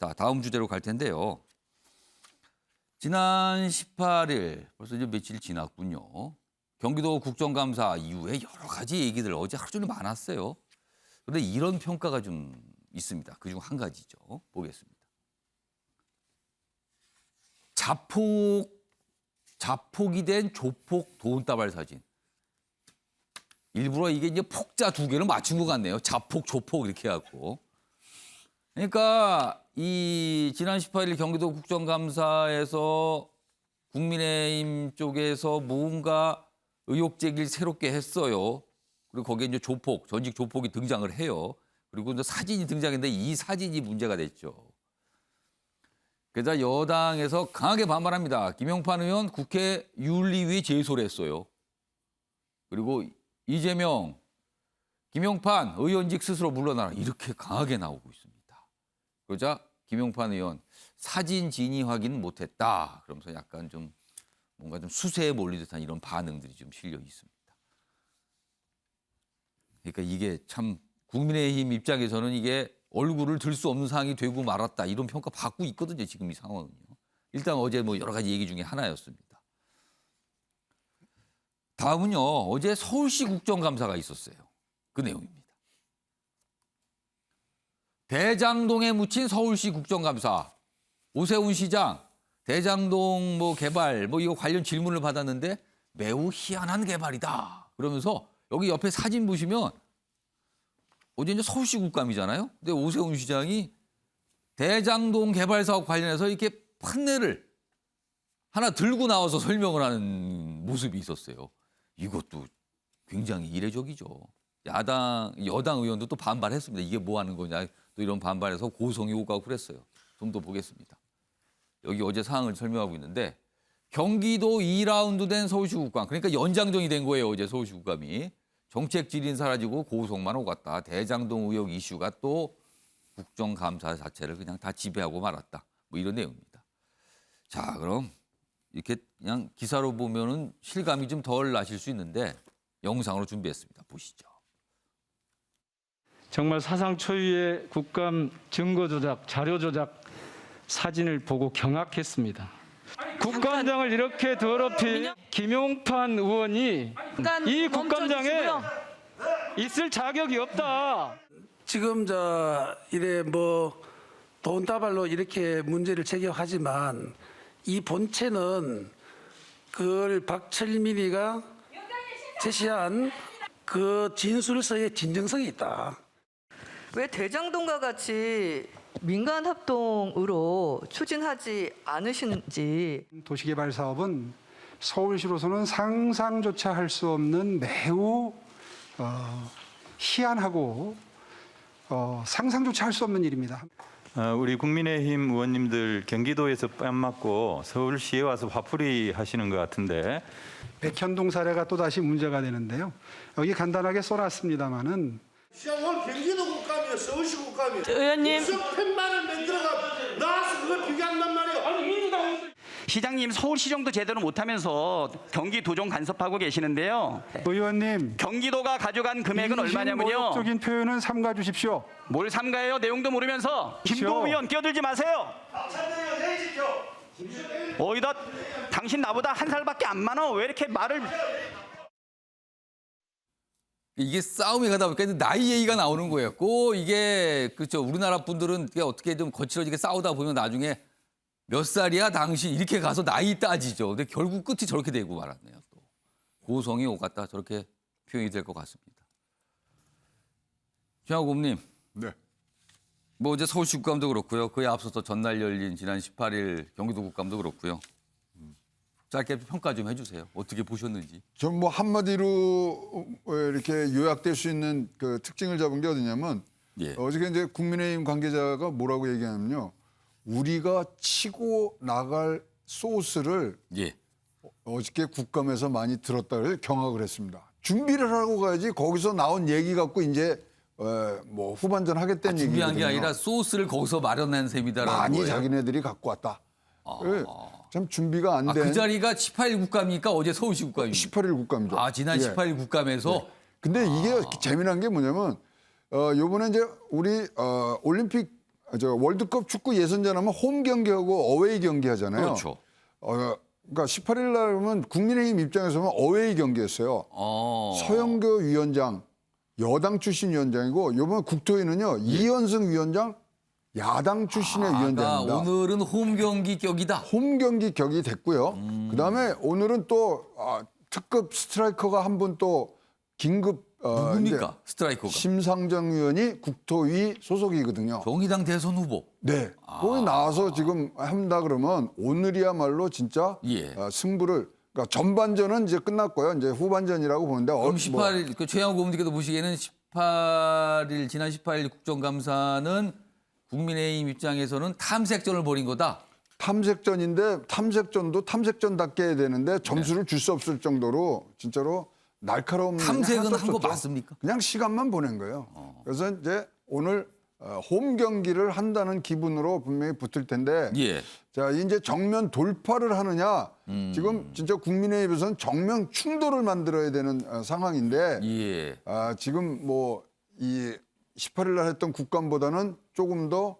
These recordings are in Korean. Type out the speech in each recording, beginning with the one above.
자, 다음 주제로 갈 텐데요. 지난 18일, 벌써 이제 며칠 지났군요. 경기도 국정감사 이후에 여러 가지 얘기들 어제 하루 종일 많았어요. 그런데 이런 평가가 좀 있습니다. 그중 한 가지죠. 보겠습니다. 자폭이 된 조폭 돈다발 사진. 일부러 이게 이제 폭자 두 개를 맞춘 것 같네요. 자폭, 조폭 이렇게 해갖고. 그러니까 이 지난 18일 경기도 국정감사에서 국민의힘 쪽에서 뭔가 의혹 제기를 새롭게 했어요. 그리고 거기에 이제 조폭, 전직 조폭이 등장을 해요. 그리고 이제 사진이 등장했는데 이 사진이 문제가 됐죠. 그래서 여당에서 강하게 반발합니다. 김용판 의원 국회 윤리위에 제소를 했어요. 그리고 이재명, 김용판 의원직 스스로 물러나라 이렇게 강하게 나오고 있습니다. 그러자 김용판 의원 사진 진위 확인 못했다. 그러면서 약간 좀 뭔가 좀 수세에 몰린 듯한 이런 반응들이 좀 실려 있습니다. 그러니까 이게 참 국민의힘 입장에서는 이게 얼굴을 들 수 없는 상황이 되고 말았다. 이런 평가 받고 있거든요. 지금 이 상황은요. 일단 어제 뭐 여러 가지 얘기 중에 하나였습니다. 다음은요. 어제 서울시 국정감사가 있었어요. 그 내용입니다. 대장동에 묻힌 서울시 국정감사. 오세훈 시장 대장동 뭐 개발 뭐 이거 관련 질문을 받았는데 매우 희한한 개발이다. 그러면서 여기 옆에 사진 보시면 어제 이제 서울시 국감이잖아요. 근데 오세훈 시장이 대장동 개발 사업 관련해서 이렇게 판례를 하나 들고 나와서 설명을 하는 모습이 있었어요. 이것도 굉장히 이례적이죠. 여당 의원도 또 반발했습니다. 이게 뭐 하는 거냐. 또 이런 반발해서 고성이 오가고 그랬어요. 좀 더 보겠습니다. 여기 어제 사항을 설명하고 있는데 경기도 2라운드 된 서울시 국감. 그러니까 연장전이 된 거예요. 어제 서울시 국감이. 정책 질인 사라지고 고성만 오갔다. 대장동 의혹 이슈가 또 국정감사 자체를 그냥 다 지배하고 말았다. 뭐 이런 내용입니다. 자, 그럼 이렇게 그냥 기사로 보면은 실감이 좀 덜 나실 수 있는데 영상으로 준비했습니다. 보시죠. 정말 사상 초유의 국감 증거 조작, 자료 조작 사진을 보고 경악했습니다. 국감장을 이렇게 더럽힌 김용판 의원이 이 국감장에 있을 자격이 없다. 지금 이래 뭐 돈다발로 이렇게 문제를 제기하지만 이 본체는 그걸 박철민이가 제시한 그 진술서의 진정성이 있다. 왜 대장동과 같이 민간 합동으로 추진하지 않으시는지. 도시개발 사업은 서울시로서는 상상조차 할 수 없는 매우 희한하고 상상조차 할 수 없는 일입니다. 우리 국민의힘 의원님들 경기도에서 뺨 맞고 서울시에 와서 화풀이 하시는 것 같은데 백현동 사례가 또다시 문제가 되는데요. 여기 간단하게 써놨습니다마는 시장은 경기도 국감이야, 서울시 국감이야. 의원님. 무슨 팻말을 만들어가 나와서 그걸 비교한단 말이야. 아니 민주당 시장님 서울시정도 제대로 못하면서 경기도정 간섭하고 계시는데요. 의원님 경기도가 가져간 금액은 얼마냐면요. 모욕적인 표현은 삼가 주십시오. 뭘 삼가해요? 내용도 모르면서. 김도우 의원 끼어들지 마세요. 어이다 당신 나보다 한 살밖에 안 많아. 왜 이렇게 말을. 이게 싸움이 가다 보니까 나이 얘기가 나오는 거예요. 꼭 이게 그렇죠. 우리나라 분들은 어떻게 좀 거칠어지게 싸우다 보면 나중에 몇 살이야 당신 이렇게 가서 나이 따지죠. 근데 결국 끝이 저렇게 되고 말았네요. 또 고성이 오갔다 저렇게 표현이 될 것 같습니다. 최하고님, 네. 뭐 어제 서울시 국감도 그렇고요. 그에 앞서서 전날 열린 지난 18일 경기도 국감도 그렇고요. 짧게 평가 좀 해주세요. 어떻게 보셨는지. 전 뭐 한마디로 이렇게 요약될 수 있는 그 특징을 잡은 게 어디냐면 예. 어저께 이제 국민의힘 관계자가 뭐라고 얘기하냐면요. 우리가 치고 나갈 소스를 예. 어저께 국감에서 많이 들었다 그래서 경악을 했습니다. 준비를 하고 가야지 거기서 나온 얘기 갖고 이제 뭐 후반전 하겠다는 얘기거든요. 준비한 게 아니라 소스를 거기서 마련한 셈이다라는 많이 거예요. 자기네들이 갖고 왔다. 참 준비가 안 된. 그 자리가 18일 국감이니까 어제 서울시 국감입니다. 18일 국감이죠. 지난 18일 국감에서. 근데 이게 재미난 게 뭐냐면 요번에 이제 우리 올림픽 저 월드컵 축구 예선전 하면 홈 경기하고 어웨이 경기 하잖아요. 그렇죠. 그러니까 18일 날은 국민의힘 입장에서는 어웨이 경기였어요. 서영교 위원장 여당 출신 위원장이고 이번 국토위는요 이현승 위원장 야당 출신의 위원장입니다. 오늘은 홈 경기 격이다. 홈 경기 격이 됐고요. 그다음에 오늘은 또 특급 스트라이커가 한 분 또 긴급 누굽니까? 스트라이커가. 심상정 의원이 국토위 소속이거든요. 정의당 대선 후보. 네. 거기 나와서 지금 한다 그러면 오늘이야말로 진짜 예. 승부를 그러니까 전반전은 이제 끝났고요. 이제 후반전이라고 보는데 그럼 18일 그 최양호 고문께서 보시기에는 18일 지난 18일 국정감사는 국민의힘 입장에서는 탐색전을 벌인 거다. 탐색전인데 탐색전도 탐색전답게 해야 되는데 점수를 줄 수 없을 정도로 진짜로 날카로운 탐색은 하나도 한 거 없었죠. 맞습니까? 그냥 시간만 보낸 거예요. 그래서 이제 오늘 홈 경기를 한다는 기분으로 분명히 붙을 텐데 예. 자 이제 정면 돌파를 하느냐 지금 진짜 국민의힘에서는 정면 충돌을 만들어야 되는 상황인데 예. 지금 뭐 이 18일 날 했던 국감보다는 조금 더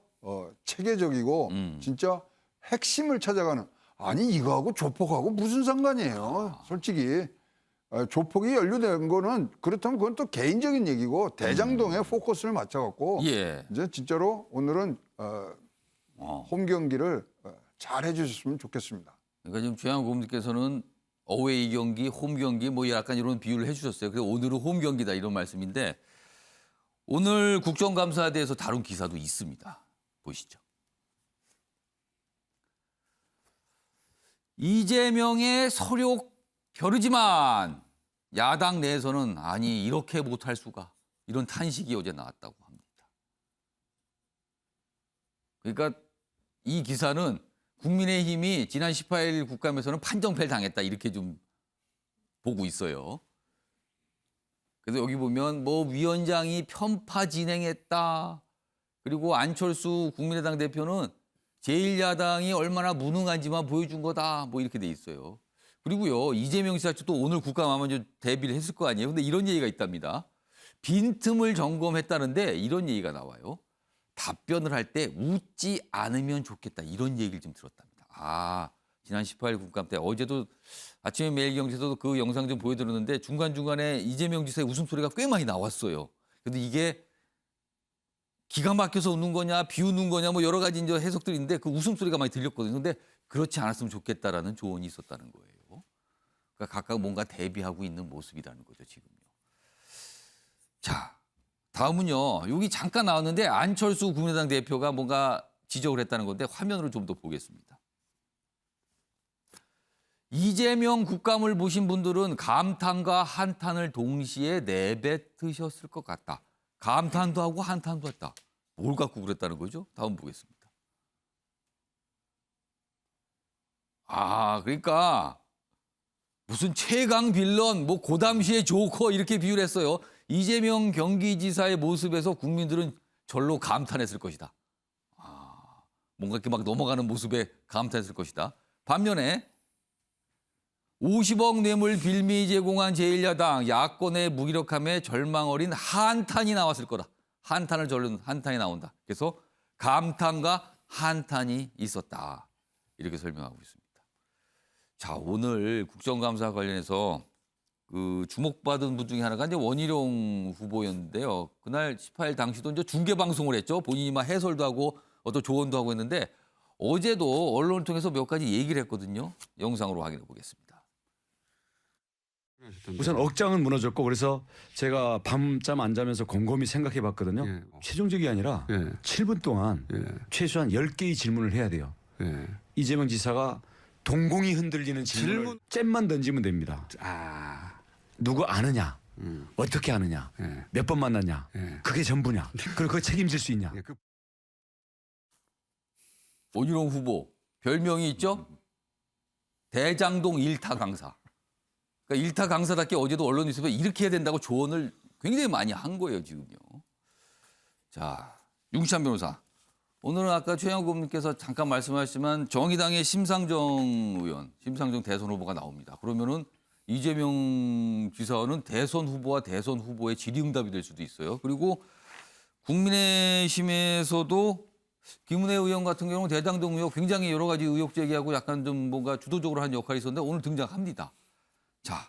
체계적이고 진짜 핵심을 찾아가는 아니 이거하고 조폭하고 무슨 상관이에요 솔직히 조폭이 연루된 거는 그렇다면 그건 또 개인적인 얘기고 대장동에 포커스를 맞춰갖고 예. 이제 진짜로 오늘은 홈 경기를 잘 해주셨으면 좋겠습니다. 그러니까 지금 최양호 고문께서는 어웨이 경기, 홈 경기 뭐 약간 이런 비유를 해주셨어요. 그래서 오늘은 홈 경기다 이런 말씀인데 오늘 국정감사에 대해서 다룬 기사도 있습니다. 보시죠. 이재명의 서력 벼르지만 야당 내에서는 아니 이렇게 못할 수가 이런 탄식이 어제 나왔다고 합니다. 그러니까 이 기사는 국민의힘이 지난 18일 국감에서는 판정패를 당했다 이렇게 좀 보고 있어요. 그래서 여기 보면 뭐 위원장이 편파 진행했다. 그리고 안철수 국민의당 대표는 제1야당이 얼마나 무능한지만 보여준 거다. 뭐 이렇게 돼 있어요. 그리고요. 이재명 지사 또 오늘 국감 아마 좀 대비를 했을 거 아니에요. 근데 이런 얘기가 있답니다. 빈틈을 점검했다는데 이런 얘기가 나와요. 답변을 할 때 웃지 않으면 좋겠다. 이런 얘기를 좀 들었답니다. 지난 18일 국감 때 어제도 아침에 매일경제에서도 그 영상 좀 보여드렸는데 중간중간에 이재명 지사의 웃음소리가 꽤 많이 나왔어요. 근데 이게 기가 막혀서 웃는 거냐 비웃는 거냐 뭐 여러 가지 이제 해석들인데 그 웃음소리가 많이 들렸거든요. 근데 그렇지 않았으면 좋겠다라는 조언이 있었다는 거예요. 그러니까 각각 뭔가 대비하고 있는 모습이라는 거죠, 지금요. 자, 다음은요. 여기 잠깐 나왔는데 안철수 국민의당 대표가 뭔가 지적을 했다는 건데 화면으로 좀 더 보겠습니다. 이재명 국감을 보신 분들은 감탄과 한탄을 동시에 내뱉으셨을 것 같다. 감탄도 하고 한탄도 했다. 뭘 갖고 그랬다는 거죠? 다음 보겠습니다. 그러니까 무슨 최강 빌런, 뭐 고담시의 조커 이렇게 비유를 했어요. 이재명 경기지사의 모습에서 국민들은 절로 감탄했을 것이다. 뭔가 이렇게 막 넘어가는 모습에 감탄했을 것이다. 반면에 50억 뇌물 빌미 제공한 제1야당 야권의 무기력함에 절망 어린 한탄이 나왔을 거다. 한탄을 절른 한탄이 나온다. 그래서 감탄과 한탄이 있었다. 이렇게 설명하고 있습니다. 자, 오늘 국정감사 관련해서 그 주목받은 분 중에 하나가 이제 원희룡 후보였는데요. 그날 18일 당시도 이제 중계 방송을 했죠. 본인이 막 해설도 하고 어떤 조언도 하고 했는데 어제도 언론을 통해서 몇 가지 얘기를 했거든요. 영상으로 확인해 보겠습니다. 우선 억장은 무너졌고 그래서 제가 밤잠 안 자면서 곰곰이 생각해 봤거든요. 최종적이 아니라 7분 동안 최소한 10개의 질문을 해야 돼요. 이재명 지사가 동공이 흔들리는 질문 잼만 던지면 됩니다. 누구 아느냐? 어떻게 아느냐? 몇 번 만났냐? 그게 전부냐? 그리고 그걸 책임질 수 있냐? 원희룡 후보 별명이 있죠? 대장동 일타 강사. 그러니까 일타 강사답게 어제도 언론 뉴스에 이렇게 해야 된다고 조언을 굉장히 많이 한 거예요, 지금요. 자, 윤기찬 변호사. 오늘은 아까 최양호 고문께서 잠깐 말씀하셨지만 정의당의 심상정 의원, 심상정 대선 후보가 나옵니다. 그러면은 이재명 지사는 대선 후보와 대선 후보의 질의응답이 될 수도 있어요. 그리고 국민의힘에서도 김은혜 의원 같은 경우는 대장동 의혹 굉장히 여러 가지 의혹 제기하고 약간 좀 뭔가 주도적으로 한 역할이 있었는데 오늘 등장합니다. 자,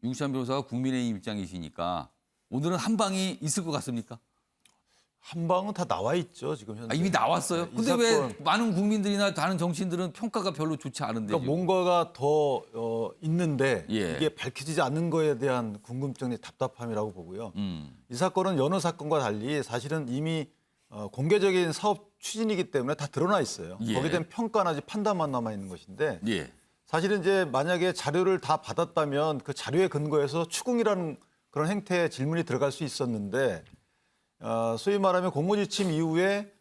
윤시환 변호사가 국민의힘 입장이시니까 오늘은 한 방이 있을 것 같습니까? 한 방은 다 나와 있죠 지금 현재. 이미 나왔어요. 이 근데 왜 사건, 많은 국민들이나 다른 정치인들은 평가가 별로 좋지 않은데 그러니까 뭔가가 더 있는데 예. 이게 밝혀지지 않는 거에 대한 궁금증이 답답함이라고 보고요. 이 사건은 여느 사건과 달리 사실은 이미 공개적인 사업 추진이기 때문에 다 드러나 있어요. 예. 거기에 대한 평가나 판단만 남아 있는 것인데 예. 사실은 이제 만약에 자료를 다 받았다면 그 자료에 근거해서 추궁이라는 그런 행태의 질문이 들어갈 수 있었는데 소위 말하면 공모지침 이후에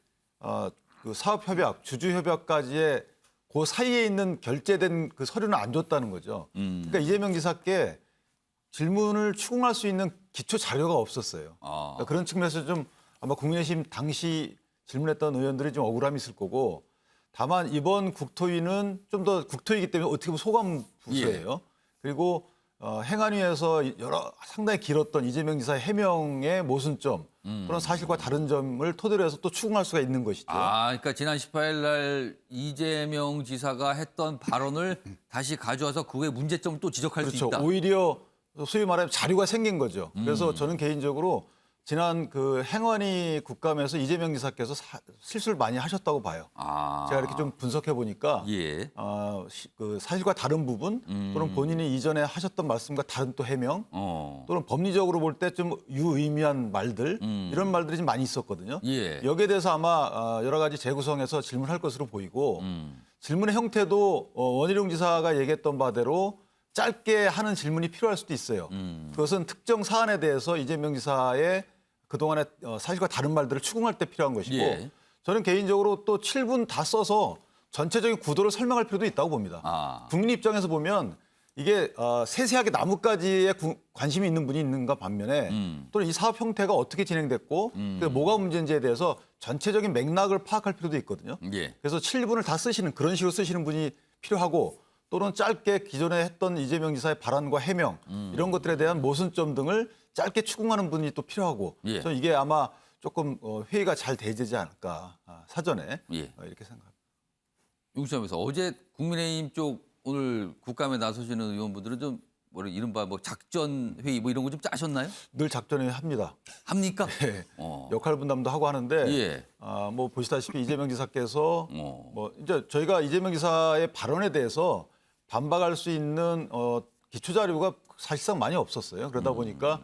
그 사업협약, 주주협약까지의 그 사이에 있는 결제된 그 서류는 안 줬다는 거죠. 그러니까 이재명 지사께 질문을 추궁할 수 있는 기초 자료가 없었어요. 그러니까 그런 측면에서 좀 아마 국민의힘 당시 질문했던 의원들이 좀 억울함이 있을 거고 다만 이번 국토위는 좀 더 국토위이기 때문에 어떻게 보면 소감 부서예요. 그리고 행안위에서 상당히 길었던 이재명 지사의 해명의 모순점 그런 사실과 다른 점을 토대로 해서 또 추궁할 수가 있는 것이죠. 그러니까 지난 18일 날 이재명 지사가 했던 발언을 다시 가져와서 그의 문제점을 또 지적할 수 그렇죠. 있다. 오히려 소위 말하면 자료가 생긴 거죠. 그래서 저는 개인적으로 지난 그 행안위 국감에서 이재명 지사께서 실수를 많이 하셨다고 봐요. 제가 이렇게 좀 분석해 보니까 예. 그 사실과 다른 부분 또는 본인이 이전에 하셨던 말씀과 다른 또 해명 또는 법리적으로 볼 때 좀 유의미한 말들 이런 말들이 좀 많이 있었거든요. 예. 여기에 대해서 아마 여러 가지 재구성해서 질문할 것으로 보이고 질문의 형태도 원희룡 지사가 얘기했던 바대로 짧게 하는 질문이 필요할 수도 있어요. 그것은 특정 사안에 대해서 이재명 지사의 그동안의 사실과 다른 말들을 추궁할 때 필요한 것이고 예. 저는 개인적으로 또 7분 다 써서 전체적인 구도를 설명할 필요도 있다고 봅니다. 국민 입장에서 보면 이게 세세하게 나뭇가지에 관심이 있는 분이 있는가 반면에 또는 이 사업 형태가 어떻게 진행됐고 뭐가 문제인지에 대해서 전체적인 맥락을 파악할 필요도 있거든요. 예. 그래서 7분을 다 쓰시는 그런 식으로 쓰시는 분이 필요하고 또는 짧게 기존에 했던 이재명 지사의 발언과 해명 이런 것들에 대한 모순점 등을 짧게 추궁하는 분이 또 필요하고 예. 저는 이게 아마 조금 회의가 잘 되지 않을까 사전에 예. 이렇게 생각합니다. 용시하면서 어제 국민의힘 쪽 오늘 국감에 나서시는 의원분들은 좀 이른바 작전 회의 이런 거 좀 짜셨나요? 늘 작전을 합니다. 합니까? 네. 역할 분담도 하고 하는데 예. 뭐 보시다시피 이재명 지사께서 뭐 이제 저희가 이재명 지사의 발언에 대해서 반박할 수 있는 기초 자료가 사실상 많이 없었어요. 그러다 보니까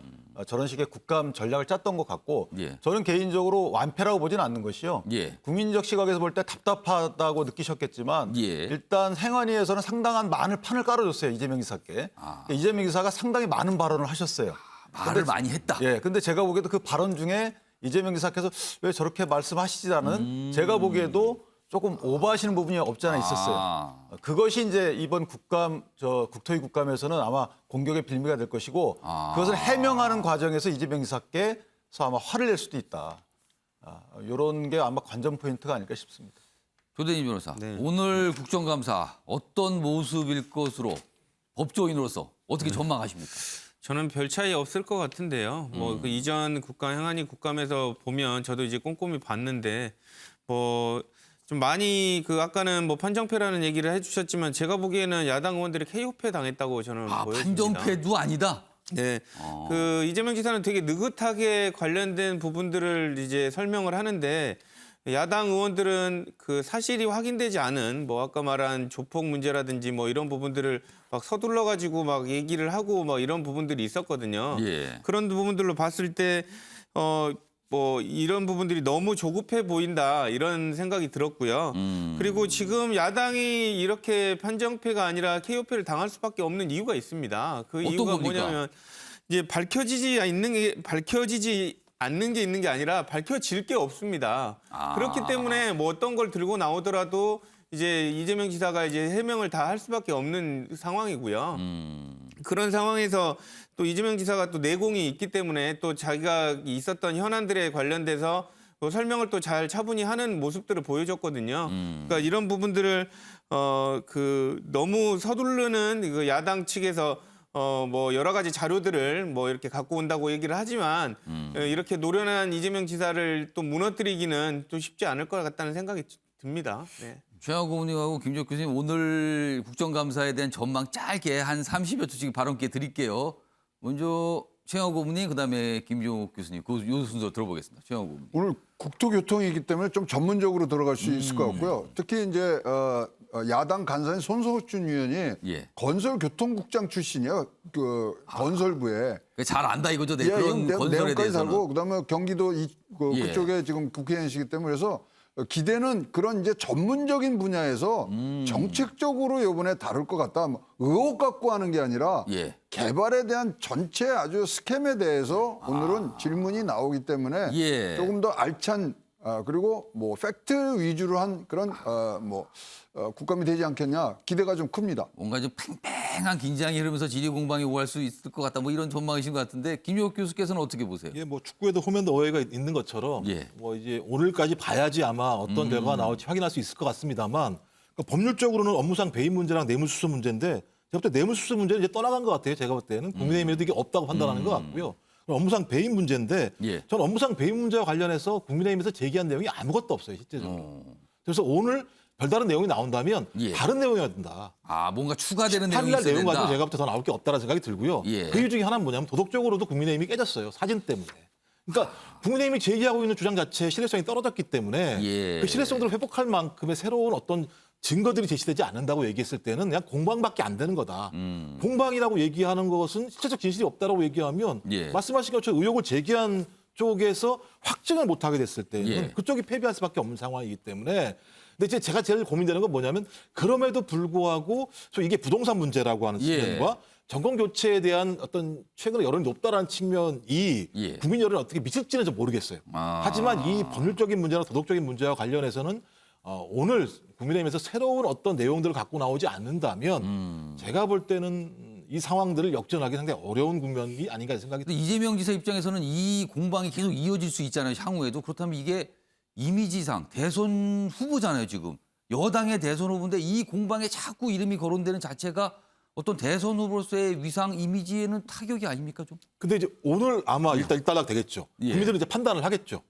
저런 식의 국감 전략을 짰던 것 같고 예. 저는 개인적으로 완패라고 보지는 않는 것이요. 예. 국민적 시각에서 볼 때 답답하다고 느끼셨겠지만 예. 일단 행안위에서는 상당한 많은 판을 깔아줬어요. 이재명 지사께. 이재명 지사가 상당히 많은 발언을 하셨어요. 말을 많이 했다. 예, 근데 제가 보기에도 그 발언 중에 이재명 지사께서 왜 저렇게 말씀하시지 않은 제가 보기에도 조금 오버하시는 부분이 없지 않아 있었어요. 그것이 이제 이번 국토위 국감에서는 아마 공격의 빌미가 될 것이고 그것을 해명하는 과정에서 이재명 지사께서 아마 화를 낼 수도 있다. 이런 게 아마 관전 포인트가 아닐까 싶습니다. 조대진 변호사, 네. 오늘 국정감사 어떤 모습일 것으로 법조인으로서 어떻게 전망하십니까? 저는 별 차이 없을 것 같은데요. 뭐 그 이전 국감 행안위 국감에서 보면 저도 이제 꼼꼼히 봤는데 뭐 좀 많이 그 아까는 뭐 판정패라는 얘기를 해주셨지만 제가 보기에는 야당 의원들이 KO패 당했다고 저는 보여집니다. 판정패도 아니다. 네, 그 이재명 지사는 되게 느긋하게 관련된 부분들을 이제 설명을 하는데 야당 의원들은 그 사실이 확인되지 않은 뭐 아까 말한 조폭 문제라든지 뭐 이런 부분들을 막 서둘러 가지고 막 얘기를 하고 막 이런 부분들이 있었거든요. 예. 그런 부분들로 봤을 때 뭐 이런 부분들이 너무 조급해 보인다 이런 생각이 들었고요. 그리고 지금 야당이 이렇게 판정패가 아니라 KO패를 당할 수밖에 없는 이유가 있습니다. 그 어떤 이유가 겁니까? 뭐냐면 이제 밝혀지지 않는 게 있는 게 아니라 밝혀질 게 없습니다. 그렇기 때문에 뭐 어떤 걸 들고 나오더라도 이제 이재명 지사가 이제 해명을 다 할 수밖에 없는 상황이고요. 그런 상황에서 또 이재명 지사가 또 내공이 있기 때문에 또 자기가 있었던 현안들에 관련돼서 또 설명을 또 잘 차분히 하는 모습들을 보여줬거든요. 그러니까 이런 부분들을 그 너무 서두르는 그 야당 측에서 뭐 여러 가지 자료들을 뭐 이렇게 갖고 온다고 얘기를 하지만 이렇게 노련한 이재명 지사를 또 무너뜨리기는 또 쉽지 않을 것 같다는 생각이 듭니다. 네. 최영호 고문님하고 김종욱 교수님 오늘 국정감사에 대한 전망 짧게 한 30여 초씩 발언 기회 드릴게요. 먼저 최영호 고문님 그다음에 김종욱 교수님 요 순서 들어보겠습니다. 최영호 고문님. 오늘 국토교통이기 때문에 좀 전문적으로 들어갈 수 있을 것 같고요. 특히 이제 야당 간사인 손석준 의원이 예. 건설교통국장 출신이에요. 그 건설부에. 잘 안다 이거죠. 네, 그런 건설에 내용까지 대해서는. 살고 그다음에 경기도 예. 그쪽에 지금 국회의원이시기 때문에 그래서 기대는 그런 이제 전문적인 분야에서 정책적으로 이번에 다룰 것 같다. 뭐 의혹 갖고 하는 게 아니라 예. 개발에 대한 전체 아주 스캠에 대해서 오늘은 질문이 나오기 때문에 예. 조금 더 알찬 그리고 뭐 팩트 위주로 한 그런 국감이 되지 않겠냐 기대가 좀 큽니다. 뭔가 좀 팽팽한 긴장이 흐르면서 지리 공방이 오갈 수 있을 것 같다. 뭐 이런 전망이신 것 같은데 김종욱 교수께서는 어떻게 보세요? 예, 뭐 축구에도 홈앤더 어웨이가 있는 것처럼 예. 뭐 이제 오늘까지 봐야지 아마 어떤 결과가 나올지 확인할 수 있을 것 같습니다만 그러니까 법률적으로는 업무상 배임 문제랑 뇌물수수 문제인데 제가 볼 때 뇌물수수 문제는 이제 떠나간 것 같아요. 제가 볼 때는 국민의힘에도 이게 없다고 판단하는 것 같고요. 업무상 배임 문제인데 예. 저는 업무상 배임 문제와 관련해서 국민의힘에서 제기한 내용이 아무것도 없어요. 실제적으로. 그래서 오늘 별다른 내용이 나온다면 예. 다른 내용이어야 된다. 뭔가 추가되는 내용이 18일 있어야 내용 가지고 된다. 제가 볼 때 더 나올 게 없다는 생각이 들고요. 예. 그 이유 중에 하나는 뭐냐면 도덕적으로도 국민의힘이 깨졌어요. 사진 때문에. 그러니까 국민의힘이 제기하고 있는 주장 자체의 신뢰성이 떨어졌기 때문에 예. 그 신뢰성들을 회복할 만큼의 새로운 어떤 증거들이 제시되지 않는다고 얘기했을 때는 그냥 공방밖에 안 되는 거다. 공방이라고 얘기하는 것은 실체적 진실이 없다라고 얘기하면 예. 말씀하신 것처럼 의혹을 제기한 쪽에서 확증을 못하게 됐을 때는 예. 그쪽이 패배할 수밖에 없는 상황이기 때문에 근데 이제 제가 제일 고민되는 건 뭐냐면 그럼에도 불구하고 저 이게 부동산 문제라고 하는 예. 측면과 정권 교체에 대한 어떤 최근에 여론이 높다라는 측면이 예. 국민 여론을 어떻게 미칠지는 좀 모르겠어요. 하지만 이 법률적인 문제나 도덕적인 문제와 관련해서는 오늘 국민의힘에서 새로운 어떤 내용들을 갖고 나오지 않는다면 제가 볼 때는 이 상황들을 역전하기 상당히 어려운 국면이 아닌가 생각이 근데 이재명 지사 입장에서는 이 공방이 계속 이어질 수 있잖아요. 향후에도. 그렇다면 이게 이미지상 대선 후보잖아요. 지금. 여당의 대선 후보인데 이 공방에 자꾸 이름이 거론되는 자체가 어떤 대선 후보로서의 위상 이미지에는 타격이 아닙니까 좀? 근데 이제 오늘 아마 일단락 되겠죠. 예. 국민들은 이제 판단을 하겠죠.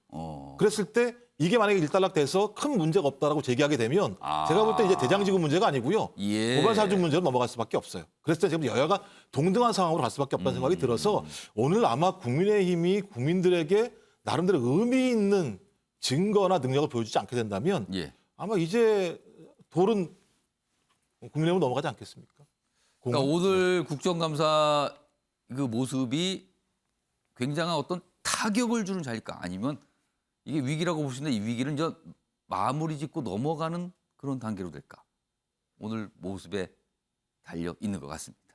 그랬을 때 이게 만약에 일단락돼서 큰 문제가 없다라고 제기하게 되면 제가 볼 때 이제 대장지구 문제가 아니고요. 예. 고발사주 문제로 넘어갈 수밖에 없어요. 그래서 지금 여야가 동등한 상황으로 갈 수밖에 없다는 생각이 들어서 오늘 아마 국민의힘이 국민들에게 나름대로 의미 있는 증거나 능력을 보여주지 않게 된다면 예. 아마 이제 돌은 국민의힘으로 넘어가지 않겠습니까? 그러니까 오늘 국정감사 그 모습이 굉장한 어떤 타격을 주는 자리일까? 아니면 이게 위기라고 보시는데 이 위기는 이제 마무리 짓고 넘어가는 그런 단계로 될까? 오늘 모습에 달려 있는 것 같습니다.